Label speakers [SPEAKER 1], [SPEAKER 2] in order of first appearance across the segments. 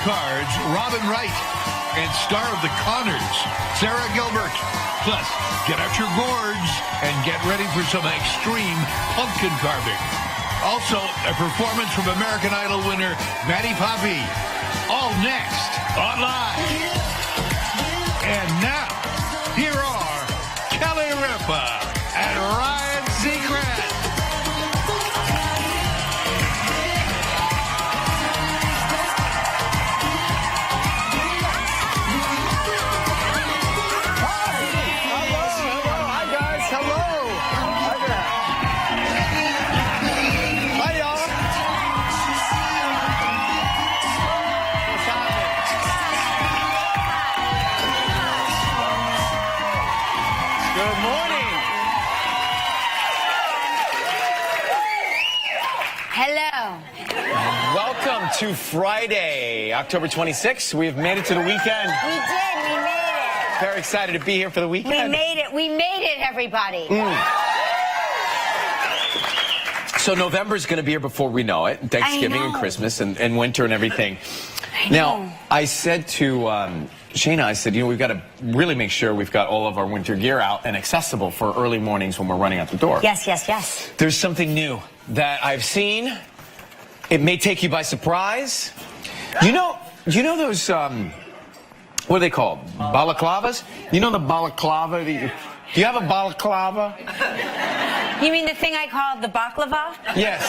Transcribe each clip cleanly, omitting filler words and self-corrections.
[SPEAKER 1] Cards, Robin Wright, and star of The Conners, Sarah Gilbert. Plus, get out your gourds and get ready for some extreme pumpkin carving. Also, a performance from American Idol winner Maddie Poppy. All next on Live. And now, here are Kelly Ripa and Ryan Seacrest.
[SPEAKER 2] Welcome to Friday, October 26th. We've made it to the weekend.
[SPEAKER 3] We did. We made it.
[SPEAKER 2] Very excited to be here for the weekend.
[SPEAKER 3] We made it. We made it, everybody.
[SPEAKER 2] So November's going to be here before we know it. Thanksgiving and Christmas and winter and everything. Now, I said to Shayna, I said, you know, we've got to really make sure we've got all of our winter gear out and accessible for early mornings when we're running out the door.
[SPEAKER 3] Yes, yes, yes.
[SPEAKER 2] There's something new that I've seen. It may take you by surprise. You know those, what are they called? Balaclavas? You know the balaclava? Do you have a balaclava?
[SPEAKER 3] You mean the thing I called the baklava?
[SPEAKER 2] Yes.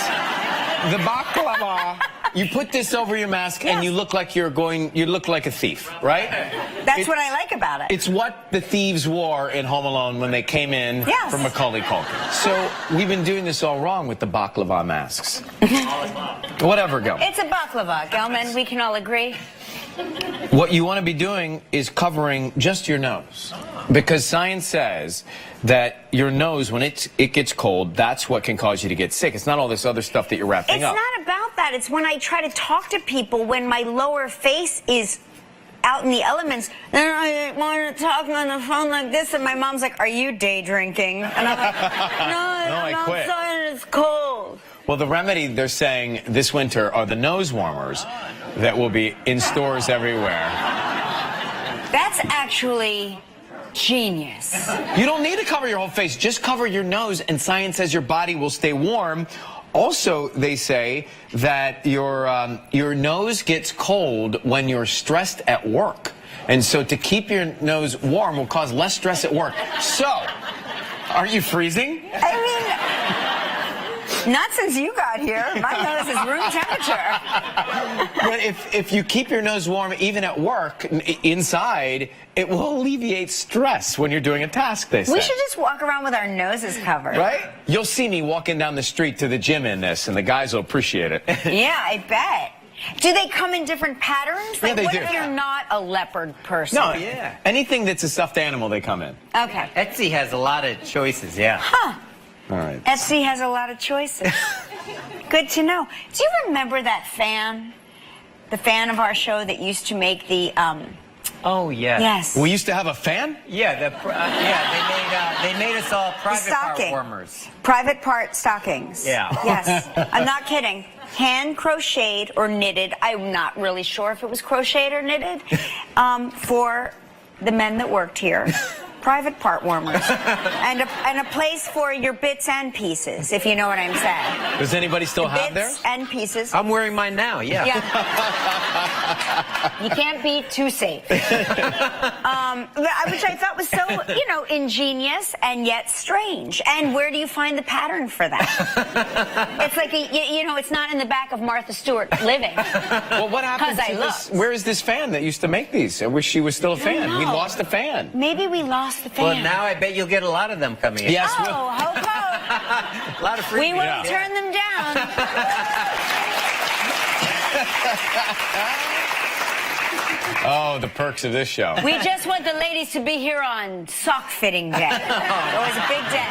[SPEAKER 2] The baklava. You put this over your mask and you look like you look like a thief, right?
[SPEAKER 3] That's what I like about it.
[SPEAKER 2] It's what the thieves wore in Home Alone when they came in from Macaulay Culkin. So we've been doing this all wrong with the baklava masks. Whatever, Gelman.
[SPEAKER 3] It's a baklava, Gelman. We can all agree.
[SPEAKER 2] What you want to be doing is covering just your nose. Because science says that your nose, when it gets cold, that's what can cause you to get sick. It's not all this other stuff that you're wrapping up.
[SPEAKER 3] It's not about that. It's when I try to talk to people when my lower face is out in the elements. Then I want to talk on the phone like this, and my mom's like, "Are you day drinking?" And I'm like, "No, I'm outside and it's cold."
[SPEAKER 2] Well, the remedy, they're saying, this winter are the nose warmers that will be in stores everywhere.
[SPEAKER 3] That's actually genius.
[SPEAKER 2] You don't need to cover your whole face. Just cover your nose, and science says your body will stay warm. Also, they say that your nose gets cold when you're stressed at work. And so to keep your nose warm will cause less stress at work. So, are you freezing?
[SPEAKER 3] I mean, not since you got here. My nose is room temperature.
[SPEAKER 2] But if you keep your nose warm even at work, inside, it will alleviate stress when you're doing a task, they say.
[SPEAKER 3] We should just walk around with our noses covered.
[SPEAKER 2] Right? You'll see me walking down the street to the gym in this, and the guys will appreciate it.
[SPEAKER 3] Yeah, I bet. Do they come in different patterns? Like,
[SPEAKER 2] yeah, they
[SPEAKER 3] what
[SPEAKER 2] do.
[SPEAKER 3] if you're not a leopard person?
[SPEAKER 2] No, anything that's a stuffed animal, they come in.
[SPEAKER 3] Okay.
[SPEAKER 4] Etsy has a lot of choices, yeah.
[SPEAKER 3] Huh.
[SPEAKER 2] All right.
[SPEAKER 3] Etsy has a lot of choices. Good to know. Do you remember that fan? The fan of our show that used to make the,
[SPEAKER 4] Oh, yeah.
[SPEAKER 3] Yes.
[SPEAKER 2] We used to have a fan?
[SPEAKER 4] Yeah, they made us all private part warmers.
[SPEAKER 3] Private part stockings.
[SPEAKER 4] Yeah.
[SPEAKER 3] Yes. I'm not kidding. Hand crocheted or knitted. I'm not really sure if it was crocheted or knitted. For the men that worked here. Private part warmers. and a place for your bits and pieces, if you know what I'm saying.
[SPEAKER 2] Does anybody still have theirs?
[SPEAKER 3] Bits and pieces.
[SPEAKER 4] I'm wearing mine now, yeah.
[SPEAKER 3] You can't be too safe. Which I thought was so, ingenious and yet strange. And where do you find the pattern for that? It's like, it's not in the back of Martha Stewart living.
[SPEAKER 2] Well, what happened to this? Where is this fan that used to make these? I wish she was still a fan. We lost a fan.
[SPEAKER 3] Maybe we lost the fan.
[SPEAKER 4] Well, now I bet you'll get a lot of them coming in.
[SPEAKER 2] Yes.
[SPEAKER 3] Oh, ho, ho.
[SPEAKER 4] A lot of free.
[SPEAKER 3] We won't turn them down.
[SPEAKER 2] Oh, the perks of this show.
[SPEAKER 3] We just want the ladies to be here on sock fitting day. Always a big day.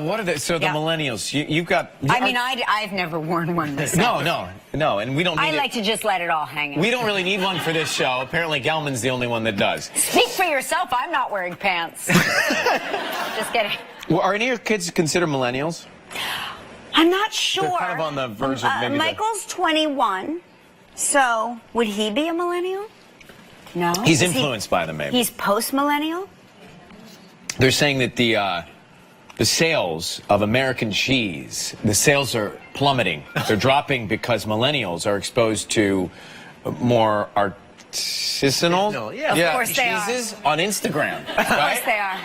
[SPEAKER 2] What are they? So the millennials, you've got.
[SPEAKER 3] I've never worn one myself.
[SPEAKER 2] No, and we don't need
[SPEAKER 3] I like to just let it all hang out.
[SPEAKER 2] We don't really need one for this show. Apparently, Gelman's the only one that does.
[SPEAKER 3] Speak for yourself. I'm not wearing pants. Just kidding.
[SPEAKER 2] Well, are any of your kids considered millennials?
[SPEAKER 3] I'm not sure.
[SPEAKER 2] They're kind of on the verge of maybe
[SPEAKER 3] Michael's 21. So, would he be a millennial? No.
[SPEAKER 2] He's
[SPEAKER 3] Is he-
[SPEAKER 2] influenced by them, maybe.
[SPEAKER 3] He's post-millennial?
[SPEAKER 2] They're saying that the sales of American cheese, the sales are plummeting. They're dropping because millennials are exposed to more artisanal
[SPEAKER 4] Yeah.
[SPEAKER 3] Of course they are.
[SPEAKER 2] cheeses on Instagram.
[SPEAKER 3] Of course they are.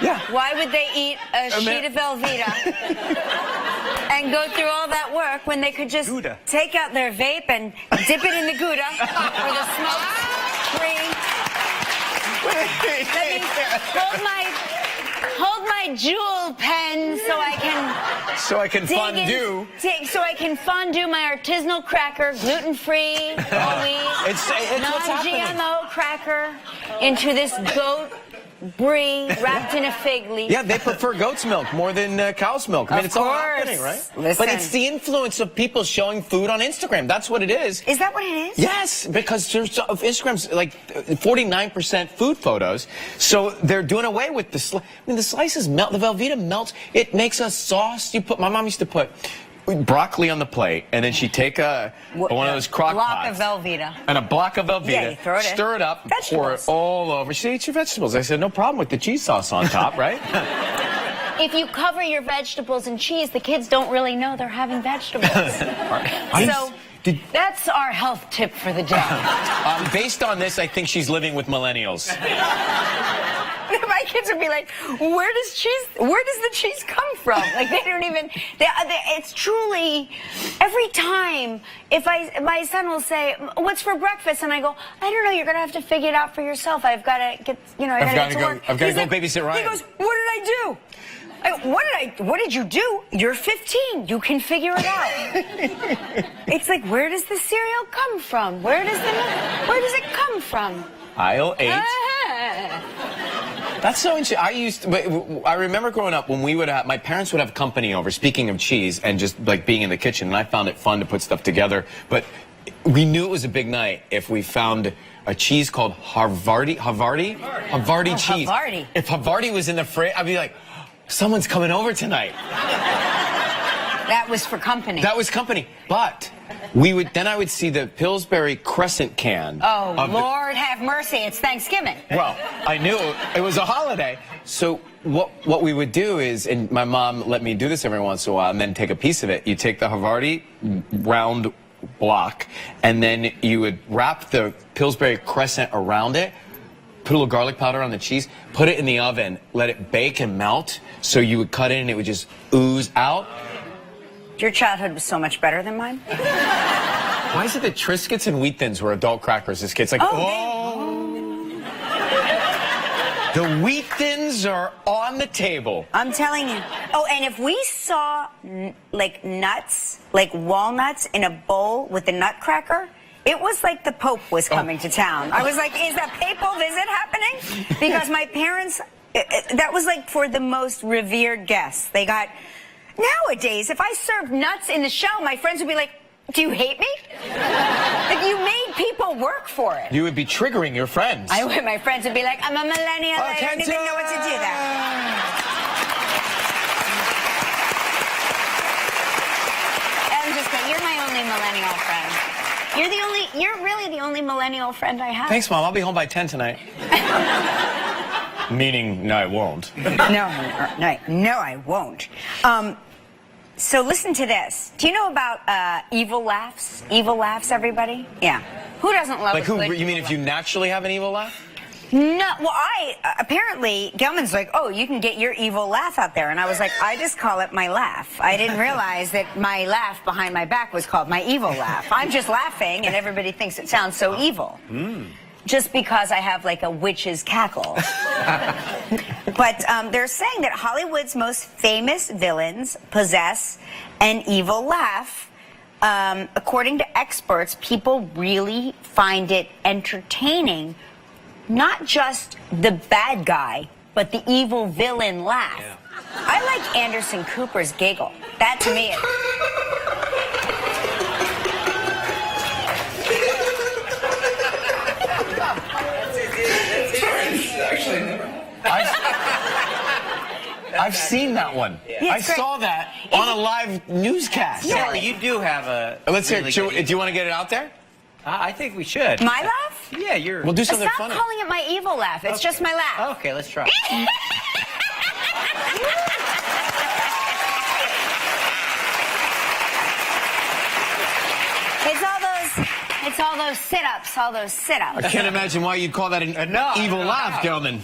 [SPEAKER 2] Yeah.
[SPEAKER 3] Why would they eat a sheet of Velveeta and go through all that work when they could just
[SPEAKER 4] Gouda.
[SPEAKER 3] take out their vape and dip it in the Gouda or the smoke-free? Let me hold my jewel pen so I can
[SPEAKER 2] So I can
[SPEAKER 3] dig
[SPEAKER 2] fondue.
[SPEAKER 3] so I can fondue my artisanal cracker, gluten-free, whole wheat,
[SPEAKER 2] It's what's happening.
[SPEAKER 3] non-GMO cracker into this goat brie wrapped in a fig leaf.
[SPEAKER 2] Yeah, they prefer goat's milk more than cow's milk. I mean,
[SPEAKER 3] Of
[SPEAKER 2] it's all
[SPEAKER 3] course.
[SPEAKER 2] happening, right?
[SPEAKER 3] Listen.
[SPEAKER 2] But it's the influence of people showing food on Instagram. That's what it is.
[SPEAKER 3] Is that what it is?
[SPEAKER 2] Yes, because there's Instagram's like 49% food photos, so they're doing away with the. The slices melt. The Velveeta melts. It makes a sauce. My mom used to put broccoli on the plate, and then she'd take one of those crock
[SPEAKER 3] block
[SPEAKER 2] pots.
[SPEAKER 3] of Velveeta.
[SPEAKER 2] And a block of Velveeta.
[SPEAKER 3] Yeah, you throw it in.
[SPEAKER 2] Stir it up, pour it
[SPEAKER 3] Vegetables.
[SPEAKER 2] all over. She eats your vegetables. I said, no problem with the cheese sauce on top, right?
[SPEAKER 3] If you cover your vegetables in cheese, the kids don't really know they're having vegetables. So that's our health tip for the day.
[SPEAKER 2] Based on this, I think she's living with millennials.
[SPEAKER 3] My kids would be like, where does the cheese come from? Like, they don't even, it's truly, every time, my son will say, what's for breakfast? And I go, I don't know, you're going to have to figure it out for yourself. I've got to get, I got to get to work.
[SPEAKER 2] I've got to
[SPEAKER 3] He's
[SPEAKER 2] go
[SPEAKER 3] like-
[SPEAKER 2] babysit Ryan.
[SPEAKER 3] He goes, what did I do? What did you do? You're 15. You can figure it out. It's like, where does the cereal come from? Where does it come from?
[SPEAKER 2] Aisle 8.
[SPEAKER 3] Ah.
[SPEAKER 2] That's so interesting. I remember growing up when my parents would have company over, speaking of cheese, and just like being in the kitchen, and I found it fun to put stuff together. But we knew it was a big night if we found a cheese called Havarti cheese.
[SPEAKER 3] Havarti.
[SPEAKER 2] If Havarti was in the fridge, I'd be like, someone's coming over tonight.
[SPEAKER 3] That was for company.
[SPEAKER 2] That was company. But I would see the Pillsbury Crescent can.
[SPEAKER 3] Oh, Lord have mercy. It's Thanksgiving.
[SPEAKER 2] Well, I knew it was a holiday. So what we would do is, and my mom let me do this every once in a while, and then take a piece of it. You take the Havarti round block, and then you would wrap the Pillsbury Crescent around it, put a little garlic powder on the cheese, put it in the oven, let it bake and melt, so you would cut it and it would just ooze out.
[SPEAKER 3] Your childhood was so much better than mine.
[SPEAKER 2] Why is it that Triscuits and Wheat Thins were adult crackers as kids? Like, the Wheat Thins are on the table.
[SPEAKER 3] I'm telling you. Oh, and if we saw like nuts, like walnuts in a bowl with a nutcracker, it was like the Pope was coming to town. I was like, is a papal visit happening? Because my parents, that was like for the most revered guests. They got, nowadays, if I served nuts in the show, my friends would be like, do you hate me? Like, you made people work for it.
[SPEAKER 2] You would be triggering your friends.
[SPEAKER 3] My friends would be like, I'm a millennial, I don't even know what to do that. I'm just kidding. You're my only millennial friend. You're really the only millennial friend I have.
[SPEAKER 2] Thanks, Mom. I'll be home by 10 tonight. Meaning, no, I won't.
[SPEAKER 3] No, I won't. So listen to this. Do you know about evil laughs? Evil laughs, everybody? Yeah. Who doesn't love
[SPEAKER 2] Like
[SPEAKER 3] a
[SPEAKER 2] who?
[SPEAKER 3] good
[SPEAKER 2] You mean
[SPEAKER 3] evil
[SPEAKER 2] if you naturally have an evil laugh?
[SPEAKER 3] No, well, apparently, Gelman's like, oh, you can get your evil laugh out there. And I was like, I just call it my laugh. I didn't realize that my laugh behind my back was called my evil laugh. I'm just laughing, and everybody thinks it sounds so evil. Just because I have, like, a witch's cackle. But they're saying that Hollywood's most famous villains possess an evil laugh. According to experts, people really find it entertaining. Not just the bad guy, but the evil villain laugh. Yeah. I like Anderson Cooper's giggle. That to me
[SPEAKER 2] I've seen that one.
[SPEAKER 3] Yeah,
[SPEAKER 2] I saw that on a live newscast.
[SPEAKER 3] Yeah.
[SPEAKER 4] Sarah, you do have a.
[SPEAKER 2] Let's hear.
[SPEAKER 4] really
[SPEAKER 2] Do
[SPEAKER 4] good
[SPEAKER 2] you want to get it out there?
[SPEAKER 4] I think we should.
[SPEAKER 3] My laugh?
[SPEAKER 4] Yeah, you're.
[SPEAKER 2] We'll do something
[SPEAKER 3] Stop
[SPEAKER 2] funny.
[SPEAKER 3] calling it my evil laugh. It's just my laugh.
[SPEAKER 4] Okay, let's try.
[SPEAKER 3] It's all those sit-ups,
[SPEAKER 2] I can't imagine why you'd call that an evil laugh, gentlemen.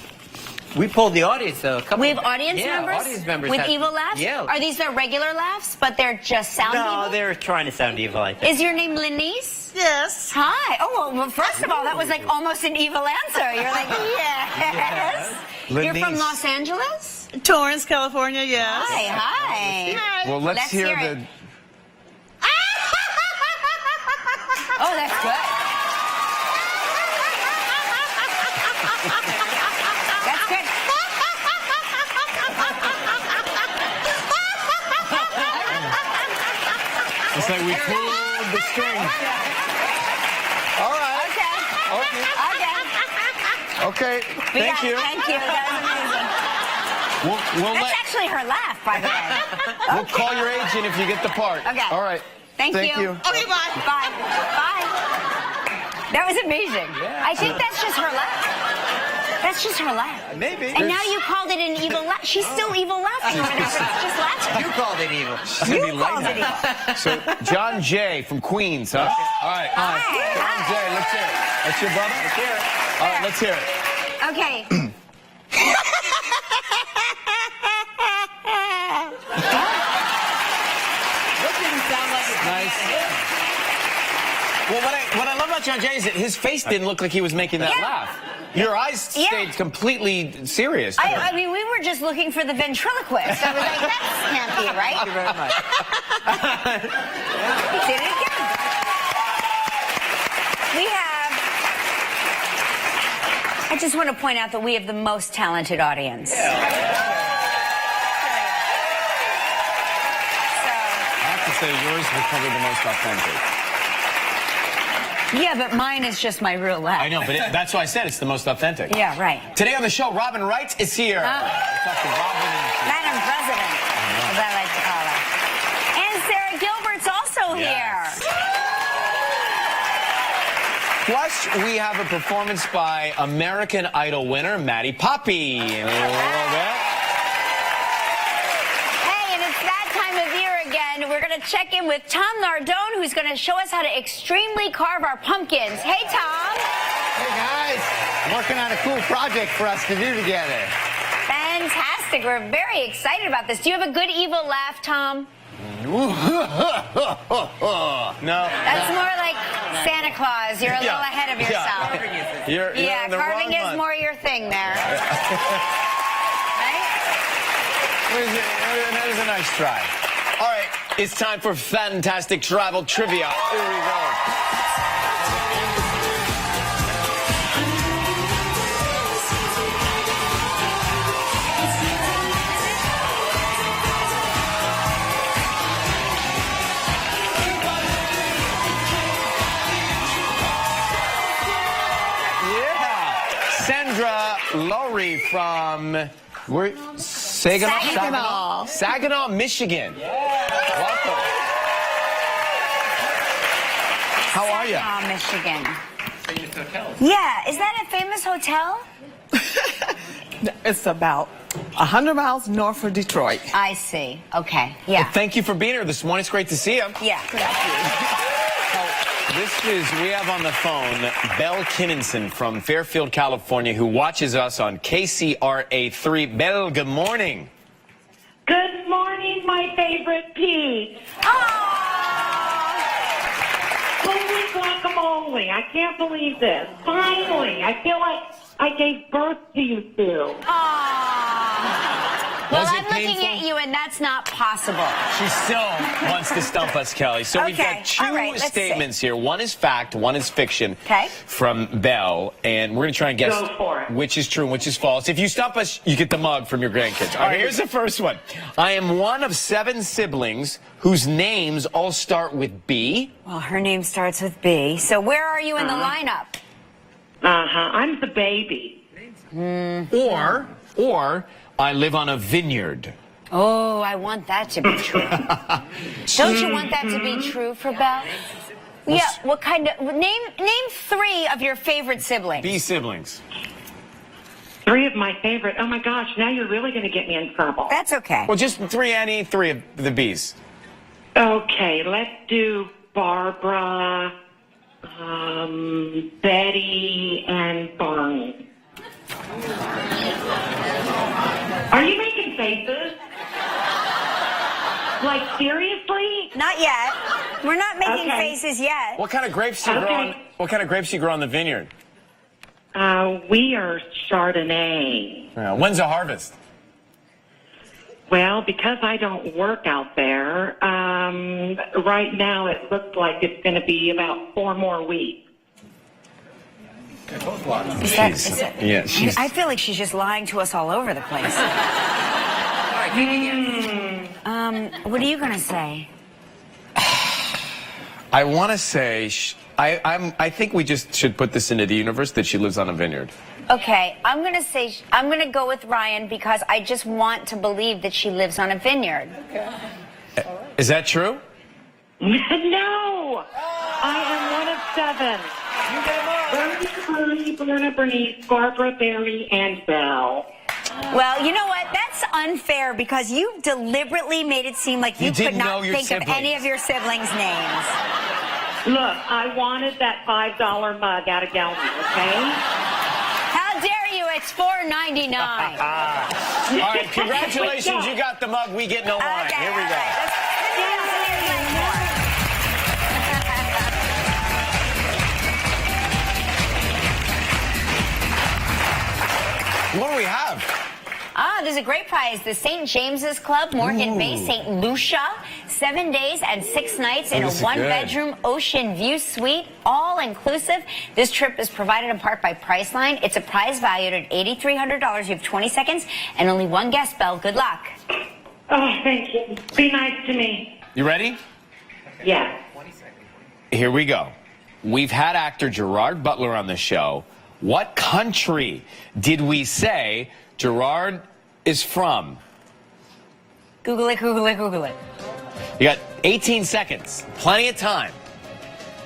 [SPEAKER 4] We pulled the audience, though.
[SPEAKER 3] We have audience members?
[SPEAKER 4] Audience members
[SPEAKER 3] with
[SPEAKER 4] have-
[SPEAKER 3] evil laughs?
[SPEAKER 4] Yeah.
[SPEAKER 3] Are these their regular laughs, but they're just sound evil?
[SPEAKER 4] No, they're trying to sound evil, I think.
[SPEAKER 3] Is your name Lenice?
[SPEAKER 5] Yes.
[SPEAKER 3] Hi. Oh, well, first of all, that was like almost an evil answer. You're like, yes. You're from
[SPEAKER 2] Lenice.
[SPEAKER 3] Los Angeles?
[SPEAKER 5] Torrance, California, yes.
[SPEAKER 3] Hi.
[SPEAKER 2] Well, let's hear
[SPEAKER 3] it.
[SPEAKER 2] the...
[SPEAKER 3] Oh, that's good. That's good.
[SPEAKER 2] It's like we pulled the string. All right.
[SPEAKER 3] Okay.
[SPEAKER 2] Okay. Thank you.
[SPEAKER 3] Thank you. That was amazing.
[SPEAKER 2] We'll
[SPEAKER 3] That's actually her laugh, by the way.
[SPEAKER 2] we'll call your agent if you get the part.
[SPEAKER 3] Okay.
[SPEAKER 2] All right.
[SPEAKER 3] Thank you.
[SPEAKER 5] Okay, bye.
[SPEAKER 3] Bye. Bye. That was amazing. I think that's just her laugh. That's just her laugh.
[SPEAKER 4] Maybe.
[SPEAKER 3] And now you called it an evil laugh. She's still evil laughing. Even if it's just laughing.
[SPEAKER 4] You called it evil.
[SPEAKER 3] You called it evil.
[SPEAKER 2] So, John Jay from Queens, huh? All right.
[SPEAKER 3] Hi.
[SPEAKER 2] John Jay, let's hear it. That's your brother? Let's hear it. All right, let's hear it.
[SPEAKER 3] Okay.
[SPEAKER 4] That didn't sound like it.
[SPEAKER 2] Nice. Well, what I love about John Jay is that his face didn't look like he was making that
[SPEAKER 3] Yeah.
[SPEAKER 2] laugh. Your eyes stayed completely serious.
[SPEAKER 3] I mean, we were just looking for the ventriloquist. I was like, that can't be right.
[SPEAKER 4] Thank you very much.
[SPEAKER 3] He did it again. We have... I just want to point out that we have the most talented audience.
[SPEAKER 2] I have to say, yours was probably the most authentic.
[SPEAKER 3] Yeah, but mine is just my real laugh.
[SPEAKER 2] I know, but that's why I said it's the most authentic.
[SPEAKER 3] Yeah, right.
[SPEAKER 2] Today on the show, Robin Wright is here. We'll talk to Robin and
[SPEAKER 3] Madam President, as I like to call her. And Sarah Gilbert's also here.
[SPEAKER 2] Plus, we have a performance by American Idol winner Maddie Poppy. In a little bit.
[SPEAKER 3] Hey, and it's that time of year again. We're going to check in with Tom Nardone, who's going to show us how to extremely carve our pumpkins. Hey, Tom.
[SPEAKER 6] Hey guys, I'm working on a cool project for us to do together.
[SPEAKER 3] Fantastic. We're very excited about this. Do you have a good evil laugh, Tom?
[SPEAKER 2] No.
[SPEAKER 3] That's more like Santa Claus. You're a little ahead of yourself.
[SPEAKER 2] You're in the
[SPEAKER 3] carving
[SPEAKER 2] wrong
[SPEAKER 3] is
[SPEAKER 2] month.
[SPEAKER 3] more your thing there. Right?
[SPEAKER 2] That was a nice try. All right, it's time for fantastic travel trivia. Here we go. Sandra Lowry from Saginaw? Saginaw, Michigan. Welcome. How are you?
[SPEAKER 3] Saginaw, Michigan. Yeah, is that a famous hotel?
[SPEAKER 5] It's about 100 miles north of Detroit.
[SPEAKER 3] I see. Okay. Yeah.
[SPEAKER 2] Well, thank you for being here this morning. It's great to see you.
[SPEAKER 3] Yeah.
[SPEAKER 2] We have on the phone Belle Kinninson from Fairfield, California, who watches us on KCRA3. Belle, good morning.
[SPEAKER 7] Good morning, my favorite Pete. Holy guacamole. I can't believe this. Finally, I feel like I gave birth to you two.
[SPEAKER 3] Well,
[SPEAKER 2] Was it
[SPEAKER 3] I'm looking
[SPEAKER 2] painful?
[SPEAKER 3] at you, and that's not possible.
[SPEAKER 2] She still wants to stump us, Kelly. So we've
[SPEAKER 3] Okay.
[SPEAKER 2] got two
[SPEAKER 3] All right, let's
[SPEAKER 2] statements here. One is fact, one is fiction.
[SPEAKER 3] Okay.
[SPEAKER 2] From Belle, and we're going to try and guess
[SPEAKER 7] Go for it.
[SPEAKER 2] which is true and which is false. If you stump us, you get the mug from your grandkids. All right, here's the first one. I am one of 7 siblings whose names all start with B.
[SPEAKER 3] Well, her name starts with B. So where are you in the lineup?
[SPEAKER 7] I'm the baby.
[SPEAKER 2] Or I live on a vineyard.
[SPEAKER 3] Oh, I want that to be true. Don't you want that to be true for Belle? Yeah, what kind of... Name 3 of your favorite siblings.
[SPEAKER 2] B siblings.
[SPEAKER 7] 3 of my favorite. Oh my gosh, now you're really going to get me in trouble.
[SPEAKER 3] That's okay.
[SPEAKER 2] Well, just any 3 of the B's.
[SPEAKER 7] Okay, let's do Barbara, Betty, and Barney. Are you making faces? Like, seriously?
[SPEAKER 3] Not yet. We're not making
[SPEAKER 7] Okay.
[SPEAKER 3] faces yet.
[SPEAKER 2] What kind of grapes do you grow
[SPEAKER 7] Okay.
[SPEAKER 2] on? What kind of grapes do you grow on the vineyard?
[SPEAKER 7] We are Chardonnay.
[SPEAKER 2] When's the harvest?
[SPEAKER 7] Well, because I don't work out there, right now it looks like it's going to be about 4 more weeks.
[SPEAKER 3] Is that-
[SPEAKER 2] Yeah, she's.
[SPEAKER 3] I feel like she's just lying to us all over the place. What are you going to say?
[SPEAKER 2] I want to say. I think we just should put this into the universe that she lives on a vineyard.
[SPEAKER 3] Okay, I'm going to go with Ryan because I just want to believe that she lives on a vineyard.
[SPEAKER 2] Is that true?
[SPEAKER 7] No! I am one of 7. Bernie, Bernice, Barbara, Barry, and Belle.
[SPEAKER 3] Well, you know what? That's unfair because you deliberately made it seem like you could
[SPEAKER 2] didn't know
[SPEAKER 3] not
[SPEAKER 2] your
[SPEAKER 3] think of any of your siblings' names.
[SPEAKER 7] Look, I wanted that $5 mug out of Gelman, okay?
[SPEAKER 3] How dare you? It's $4.99.
[SPEAKER 2] All right, congratulations, you got the mug. We get no wine.
[SPEAKER 3] Okay,
[SPEAKER 2] Here we
[SPEAKER 3] all
[SPEAKER 2] go.
[SPEAKER 3] right.
[SPEAKER 2] What do we have?
[SPEAKER 3] There's a great prize. The St. James's Club, Morgan Bay, St. Lucia. 7 days and 6 nights in a
[SPEAKER 2] this is
[SPEAKER 3] one-bedroom ocean view suite, all inclusive. This trip is provided in part by Priceline. It's a prize valued at $8,300. You have 20 seconds and only one guest, Belle. Good luck.
[SPEAKER 7] Oh, thank you. Be nice to me.
[SPEAKER 2] You ready?
[SPEAKER 7] Yeah.
[SPEAKER 2] Here we go. We've had actor Gerard Butler on the show. What country did we say Gerard is from?
[SPEAKER 3] Google it, Google it, Google it.
[SPEAKER 2] You got 18 seconds. Plenty of time.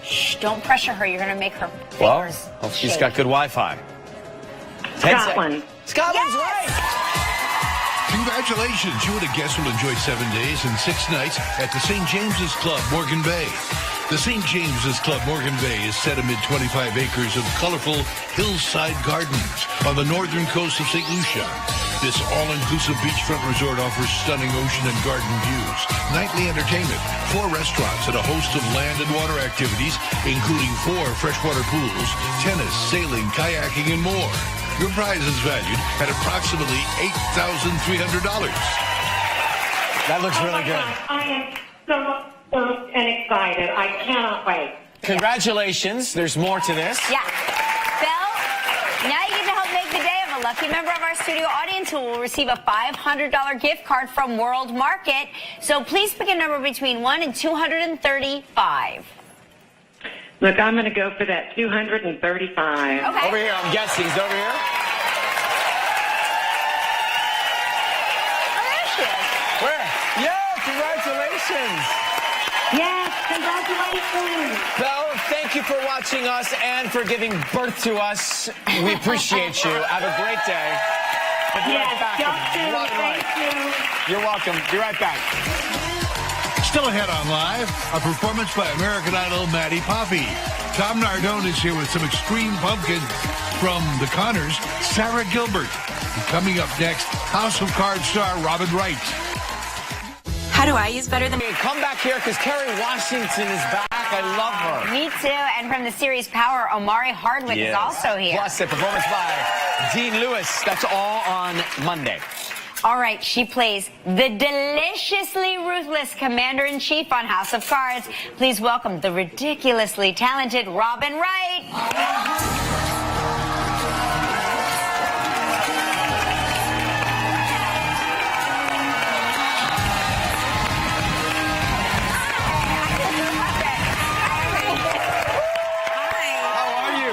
[SPEAKER 3] Shh, don't pressure her. You're going to make her
[SPEAKER 2] Well,
[SPEAKER 3] fingers
[SPEAKER 2] hope she's
[SPEAKER 3] shake.
[SPEAKER 2] got good Wi-Fi. 10
[SPEAKER 7] Scotland.
[SPEAKER 2] seconds. Scotland's right.
[SPEAKER 1] Congratulations. You and a guest will enjoy 7 days and 6 nights at the St. James's Club, Morgan Bay. The St. James's Club, Morgan Bay is set amid 25 acres of colorful hillside gardens on the northern coast of St. Lucia. This all-inclusive beachfront resort offers stunning ocean and garden views, nightly entertainment, 4 restaurants, and a host of land and water activities, including 4 freshwater pools, tennis, sailing, kayaking, and more. Your prize is valued at approximately $8,300.
[SPEAKER 2] That looks really good.
[SPEAKER 7] I am so stoked and excited. I cannot wait.
[SPEAKER 2] Congratulations. There's more to this.
[SPEAKER 3] Yeah. Belle, now you get to help make the day of a lucky member of our studio audience who will receive a $500 gift card from World Market. So please pick a number between 1 and 235.
[SPEAKER 7] Look, I'm going to go for that 235.
[SPEAKER 3] Okay.
[SPEAKER 2] Over here, I'm guessing. He's over here.
[SPEAKER 3] Oh, there she is.
[SPEAKER 2] Where? Yeah, congratulations.
[SPEAKER 7] Yes, congratulations.
[SPEAKER 2] Belle, thank you for watching us and for giving birth to us. We appreciate you. Have a great day. We'll be right back.
[SPEAKER 7] Y'all too.
[SPEAKER 2] Right.
[SPEAKER 7] Thank you.
[SPEAKER 2] You're welcome. Be right back.
[SPEAKER 1] Still ahead on Live, a performance by American Idol Maddie Poppy. Tom Nardone is here with some extreme pumpkin from the Connors, Sarah Gilbert. And coming up next, House of Cards star Robin Wright.
[SPEAKER 8] How do I use Better Than...
[SPEAKER 2] Come back here because Kerry Washington is back. I love her.
[SPEAKER 3] Me too. And from the series Power, Omari Hardwick is also here.
[SPEAKER 2] Plus a performance by Dean Lewis. That's all on Monday.
[SPEAKER 3] All right, she plays the deliciously ruthless Commander-in-Chief on House of Cards. Please welcome the ridiculously talented Robin Wright.
[SPEAKER 2] How are you?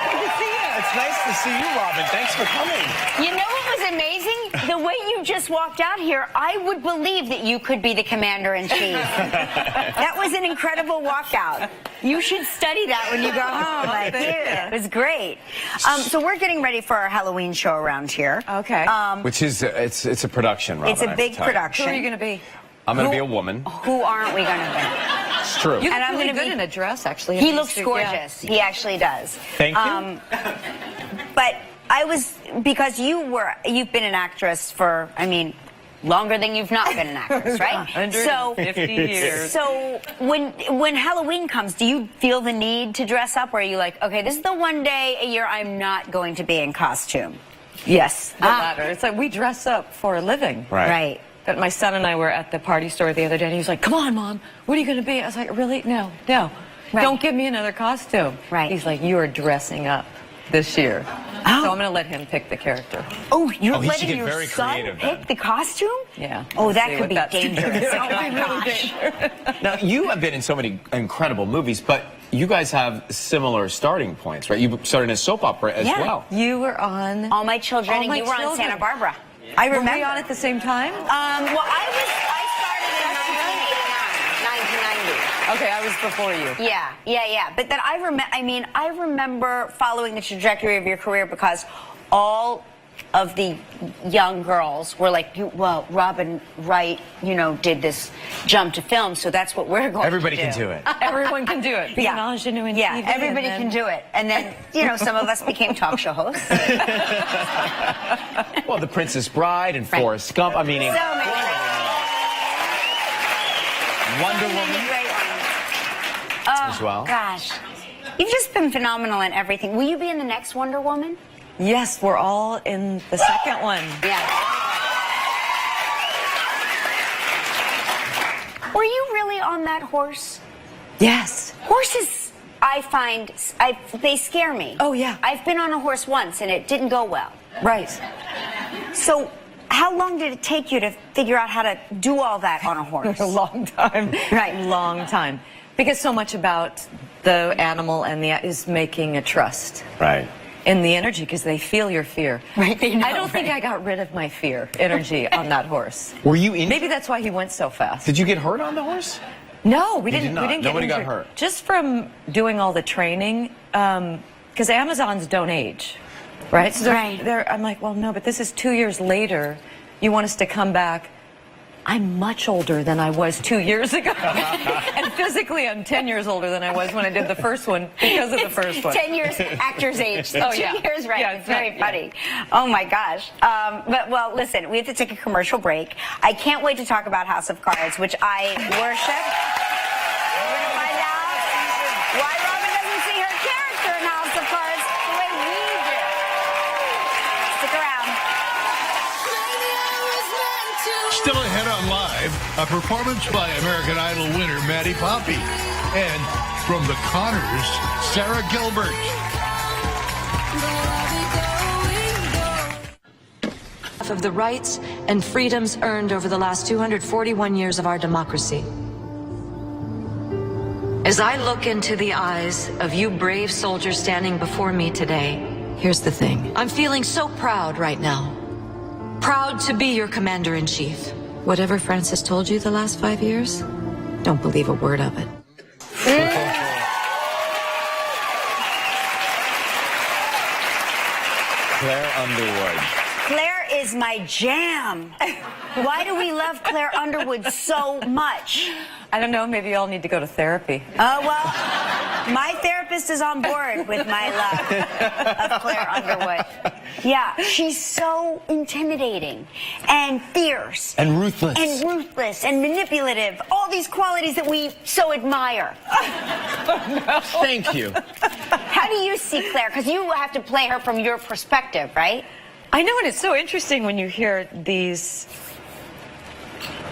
[SPEAKER 2] Good to see you. It's nice to see you, Robin. Thanks for coming.
[SPEAKER 3] You know what was amazing? the way you just walked out here, I would believe that you could be the commander-in-chief. That was an incredible walkout. You should study that when you go home. Like, yeah, it was great. So we're getting ready for our Halloween show around here.
[SPEAKER 5] Okay.
[SPEAKER 2] Which is, it's a production, Robin.
[SPEAKER 3] It's a big production.
[SPEAKER 5] Who are you going to be?
[SPEAKER 2] I'm going to be a woman.
[SPEAKER 3] Who aren't we going to be?
[SPEAKER 2] It's true.
[SPEAKER 5] You
[SPEAKER 3] And
[SPEAKER 5] look
[SPEAKER 3] I'm
[SPEAKER 5] really
[SPEAKER 3] gonna
[SPEAKER 5] good
[SPEAKER 3] be-
[SPEAKER 5] in a dress, actually.
[SPEAKER 3] He looks gorgeous. He actually does.
[SPEAKER 2] Thank you.
[SPEAKER 3] But because you've been an actress for, I mean, longer than you've not been an actress, right?
[SPEAKER 5] 150 years.
[SPEAKER 3] So when Halloween comes, do you feel the need to dress up, or are you like, okay, this is the one day a year I'm not going to be in costume?
[SPEAKER 5] Yes, the latter. It's like we dress up for a living.
[SPEAKER 3] Right.
[SPEAKER 5] But my son and I were at the party store the other day, and he was like, come on, Mom, what are you going to be? I was like, really? No.
[SPEAKER 3] Right.
[SPEAKER 5] Don't give me another costume.
[SPEAKER 3] Right.
[SPEAKER 5] He's like, you are dressing up this year.
[SPEAKER 3] Oh.
[SPEAKER 5] So I'm going to let him pick the character.
[SPEAKER 3] Oh, you're
[SPEAKER 2] Oh, he should
[SPEAKER 3] letting
[SPEAKER 2] get
[SPEAKER 3] your
[SPEAKER 2] very
[SPEAKER 3] son
[SPEAKER 2] creative
[SPEAKER 3] pick
[SPEAKER 2] then.
[SPEAKER 3] the costume?
[SPEAKER 5] Yeah.
[SPEAKER 3] Oh,
[SPEAKER 5] We'll
[SPEAKER 3] that
[SPEAKER 5] see
[SPEAKER 3] could
[SPEAKER 5] what
[SPEAKER 3] be
[SPEAKER 5] that's gonna
[SPEAKER 3] dangerous.
[SPEAKER 5] do.
[SPEAKER 3] Oh, my
[SPEAKER 5] Really
[SPEAKER 3] gosh.
[SPEAKER 2] Now, you have been in so many incredible movies, but you guys have similar starting points, right? You started in a soap opera as
[SPEAKER 3] Yeah.
[SPEAKER 2] well.
[SPEAKER 5] You were on...
[SPEAKER 3] All My Children,
[SPEAKER 5] All
[SPEAKER 3] and
[SPEAKER 5] My
[SPEAKER 3] you were on
[SPEAKER 5] Children.
[SPEAKER 3] Santa Barbara. I remember.
[SPEAKER 5] Were we on at the same time?
[SPEAKER 3] Well, I started in 1989, 1990.
[SPEAKER 5] Okay, I was before you.
[SPEAKER 3] Yeah. But then I remember following the trajectory of your career because all of the young girls were like, well, Robin Wright, did this jump to film, so that's what we're going
[SPEAKER 2] Everybody
[SPEAKER 3] to do.
[SPEAKER 2] can do it.
[SPEAKER 5] Everyone can do it. Be an ingenue in
[SPEAKER 3] Yeah,
[SPEAKER 5] TV,
[SPEAKER 3] everybody
[SPEAKER 5] and
[SPEAKER 3] can do it. And then, some of us became talk show hosts.
[SPEAKER 2] Well, The Princess Bride and
[SPEAKER 3] Right.
[SPEAKER 2] Forrest Gump. I mean,
[SPEAKER 3] So many
[SPEAKER 2] Wonder
[SPEAKER 3] so many
[SPEAKER 2] Woman
[SPEAKER 3] great ones.
[SPEAKER 2] as well.
[SPEAKER 3] Gosh. You've just been phenomenal in everything. Will you be in the next Wonder Woman?
[SPEAKER 5] Yes, we're all in the second one.
[SPEAKER 3] Yeah. Were you really on that horse?
[SPEAKER 5] Yes.
[SPEAKER 3] Horses, I find, they scare me.
[SPEAKER 5] Oh, yeah.
[SPEAKER 3] I've been on a horse once and it didn't go well.
[SPEAKER 5] Right.
[SPEAKER 3] So, how long did it take you to figure out how to do all that on a horse?
[SPEAKER 5] A long time.
[SPEAKER 3] Right.
[SPEAKER 5] Long time. Because so much about the animal and is making a trust.
[SPEAKER 2] Right.
[SPEAKER 5] In the energy, because they feel your fear.
[SPEAKER 3] Right, they know,
[SPEAKER 5] I don't think I got rid of my fear energy on that horse.
[SPEAKER 2] Were you in?
[SPEAKER 5] Maybe that's why he went so fast.
[SPEAKER 2] Did you get hurt on the horse?
[SPEAKER 5] No, we
[SPEAKER 2] You
[SPEAKER 5] didn't.
[SPEAKER 2] did not.
[SPEAKER 5] We didn't
[SPEAKER 2] Nobody
[SPEAKER 5] get
[SPEAKER 2] got
[SPEAKER 5] injured.
[SPEAKER 2] hurt.
[SPEAKER 5] Just from doing all the training, because Amazons don't age, right? So
[SPEAKER 3] Right.
[SPEAKER 5] I'm like, well, no, but this is 2 years later. You want us to come back? I'm much older than I was 2 years ago, and physically, I'm 10 years older than I was when I did the first one because of the first one.
[SPEAKER 3] 10 years actor's age.
[SPEAKER 5] Oh,
[SPEAKER 3] 2
[SPEAKER 5] yeah.
[SPEAKER 3] years, right?
[SPEAKER 5] Yeah,
[SPEAKER 3] it's very
[SPEAKER 5] yeah.
[SPEAKER 3] funny. Oh, my gosh. Well, listen, we have to take a commercial break. I can't wait to talk about House of Cards, which I worship. We're going to find out why Robin doesn't see her character in House of Cards the way we do. Stick around.
[SPEAKER 1] Still ahead on Live, a performance by American Idol winner Maddie Poppy. And from the Connors, Sarah Gilbert.
[SPEAKER 9] Of the rights and freedoms earned over the last 241 years of our democracy. As I look into the eyes of you brave soldiers standing before me today, here's the thing. I'm feeling so proud right now. Proud to be your commander-in-chief. Whatever Francis told you the last 5 years, don't believe a word of it.
[SPEAKER 2] Claire Underwood.
[SPEAKER 3] Claire is my jam. Why do we love Claire Underwood so much?
[SPEAKER 5] I don't know. Maybe you all need to go to therapy.
[SPEAKER 3] Oh, well, my therapist is on board with my love of Claire Underwood. Yeah, she's so intimidating and fierce.
[SPEAKER 2] And ruthless.
[SPEAKER 3] And manipulative. All these qualities that we so admire.
[SPEAKER 2] Thank you.
[SPEAKER 3] How do you see Claire? Because you have to play her from your perspective, right?
[SPEAKER 5] I know, and it's so interesting when you hear these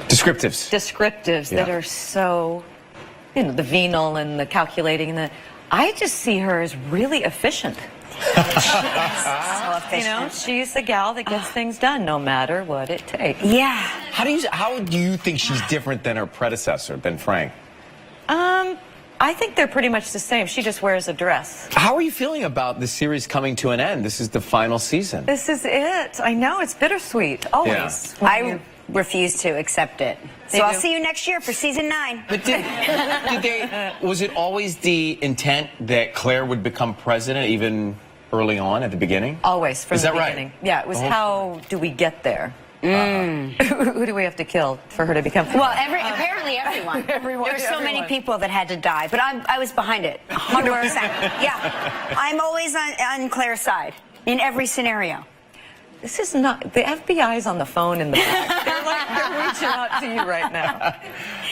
[SPEAKER 2] Descriptives.
[SPEAKER 5] descriptives that
[SPEAKER 2] Yeah.
[SPEAKER 5] are so, the venal and the calculating and I just see her as really efficient.
[SPEAKER 3] So efficient.
[SPEAKER 5] She's the gal that gets things done no matter what it takes.
[SPEAKER 3] Yeah.
[SPEAKER 2] How do you think she's different than her predecessor, than Frank?
[SPEAKER 5] I think they're pretty much the same. She just wears a dress.
[SPEAKER 2] How are you feeling about the series coming to an end? This is the final season.
[SPEAKER 5] This is it. I know, it's bittersweet, always.
[SPEAKER 2] Yeah.
[SPEAKER 3] I refuse to accept it. So I'll see you next year for season 9.
[SPEAKER 2] But was it always the intent that Claire would become president even early on at the beginning?
[SPEAKER 5] Always, from the
[SPEAKER 2] right?
[SPEAKER 5] beginning. Yeah, it was how do we get there? Who do we have to kill for her to become?
[SPEAKER 3] Well, apparently everyone. There's so many people that had to die, but I was behind it, 100%. Yeah, I'm always on Claire's side in every scenario.
[SPEAKER 5] This is not, the FBI's on the phone in the back. They're reaching out to you right now.